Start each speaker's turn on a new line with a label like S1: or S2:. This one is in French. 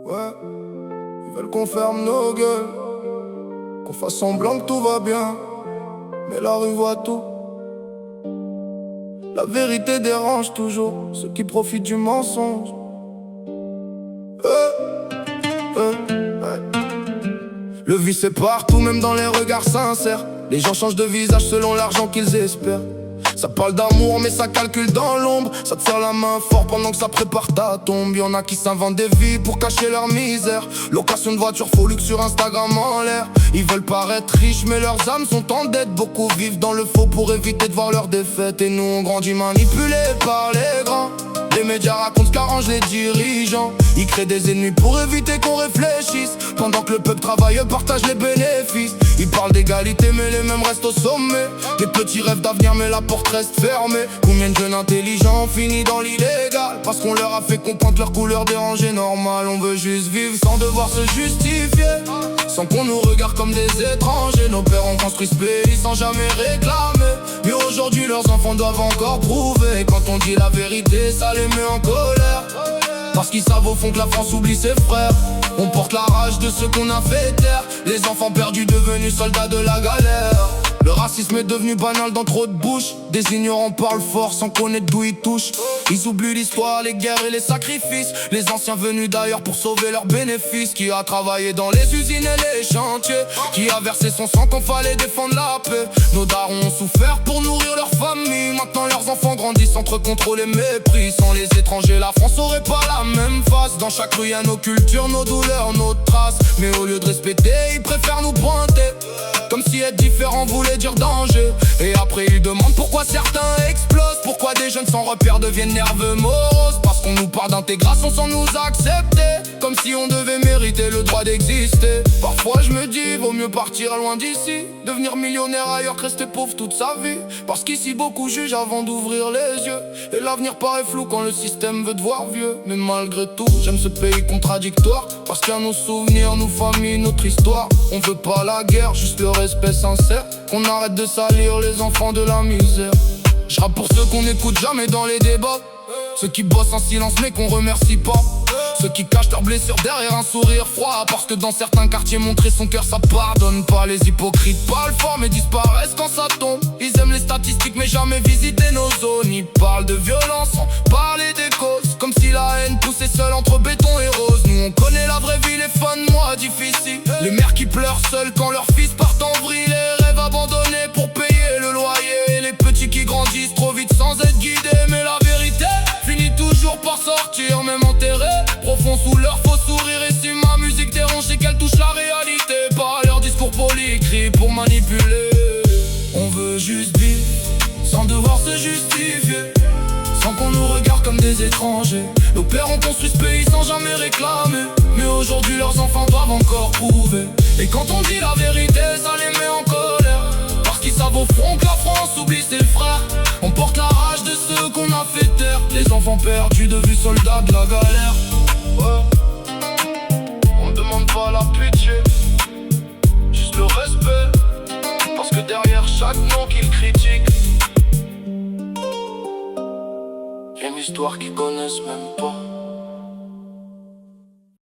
S1: Ouais, ils veulent qu'on ferme nos gueules, qu'on fasse semblant que tout va bien, mais la rue voit tout. La vérité dérange toujours ceux qui profitent du mensonge. Ouais. Le vice est partout, même dans les regards sincères. Les gens changent de visage selon l'argent qu'ils espèrent. Ça parle d'amour mais ça calcule dans l'ombre. Ça te serre la main fort pendant que ça prépare ta tombe. Y'en a qui s'inventent des vies pour cacher leur misère. Location de voiture, faux luxe sur Instagram en l'air. Ils veulent paraître riches mais leurs âmes sont en dette. Beaucoup vivent dans le faux pour éviter de voir leur défaite. Et nous on grandit manipulés par les grands. Les médias racontent ce qu'arrangent les dirigeants. Ils créent des ennemis pour éviter qu'on réfléchisse. Pendant que le peuple travaille, partage les bénéfices. Ils parlent d'égalité mais les mêmes restent au sommet. Des petits rêves d'avenir mais la porte reste fermée. Combien de jeunes intelligents ont fini dans l'illégal parce qu'on leur a fait comprendre que leur couleur dérangeait normal. On veut juste vivre sans devoir se justifier, sans qu'on nous regarde comme des étrangers. Nos pères ont construit ce pays sans jamais réclamer, mais aujourd'hui leurs enfants doivent encore prouver. Et quand on dit la vérité, ça les met en colère, parce qu'ils savent au fond que la France oublie ses frères. On porte la rage de ceux qu'on a fait taire, les enfants perdus devenus soldats de la galère. Le racisme est devenu banal dans trop de bouches. Des ignorants parlent fort sans connaître d'où ils touchent. Ils oublient l'histoire, les guerres et les sacrifices. Les anciens venus d'ailleurs pour sauver leurs bénéfices. Qui a travaillé dans les usines et les chantiers, qui a versé son sang quand fallait défendre la paix. Nos darons ont souffert pour nourrir leur famille. Maintenant leurs enfants grandissent entre contrôle et mépris. Sans les étrangers, la France aurait pas la même face. Dans chaque rue y'a nos cultures, nos douleurs, nos traces. Mais au lieu de respecter, ils préfèrent nous pointer, comme si être différent voulait dire danger. Et après ils demandent pourquoi certains explosent, pourquoi des jeunes sans repère deviennent nerveux moroses. Parce qu'on nous parle d'intégration sans nous accepter, comme si on devait mériter le droit d'exister. Parfois je me dis, vaut mieux partir loin d'ici, devenir millionnaire ailleurs que rester pauvre toute sa vie. Parce qu'ici beaucoup jugent avant d'ouvrir les yeux, et l'avenir paraît flou quand le système veut te voir vieux. Mais malgré tout, j'aime ce pays contradictoire, parce qu'il y a nos souvenirs, nos familles, notre histoire. On veut pas la guerre, juste le respect sincère. Qu'on arrête de salir les enfants de la misère. Je rappe pour ceux qu'on n'écoute jamais dans les débats, ceux qui bossent en silence mais qu'on remercie pas, ceux qui cachent leurs blessures derrière un sourire froid. Parce que dans certains quartiers montrer son cœur ça pardonne pas. Les hypocrites parlent fort mais disparaissent quand ça tombe. Ils aiment les statistiques mais jamais visiter nos zones. Ils parlent de violence sans parler des causes, comme si la haine poussait seule entre béton et rose. Nous on connaît la vraie vie, les fins de mois difficiles, les mères qui pleurent seules quand leurs fils partent en vrille, les rêves abandonnés pour payer le loyer, et les petits qui grandissent trop vite sans être guidés. Mais la vérité finit toujours par sortir, même enterré profond sous leur faux sourire. Et si ma musique dérange, c'est qu'elle touche la réalité, pas leur discours poli écrit pour manipuler. On veut juste vivre sans devoir se justifier, sans qu'on nous regarde comme des étrangers. Nos pères ont construit ce pays sans jamais réclamer, mais aujourd'hui leurs enfants doivent encore prouver. Et quand on dit la vérité, ça les met en colère, parce qu'ils savent au fond que la France oublie ses frères. On porte la rage de ceux qu'on a fait taire, les enfants perdus devenus soldats de la galère. Ouais. On ne demande pas la pitié, juste le respect, parce que derrière chaque nom qu'ils critiquent, y'a une histoire qu'ils connaissent même pas.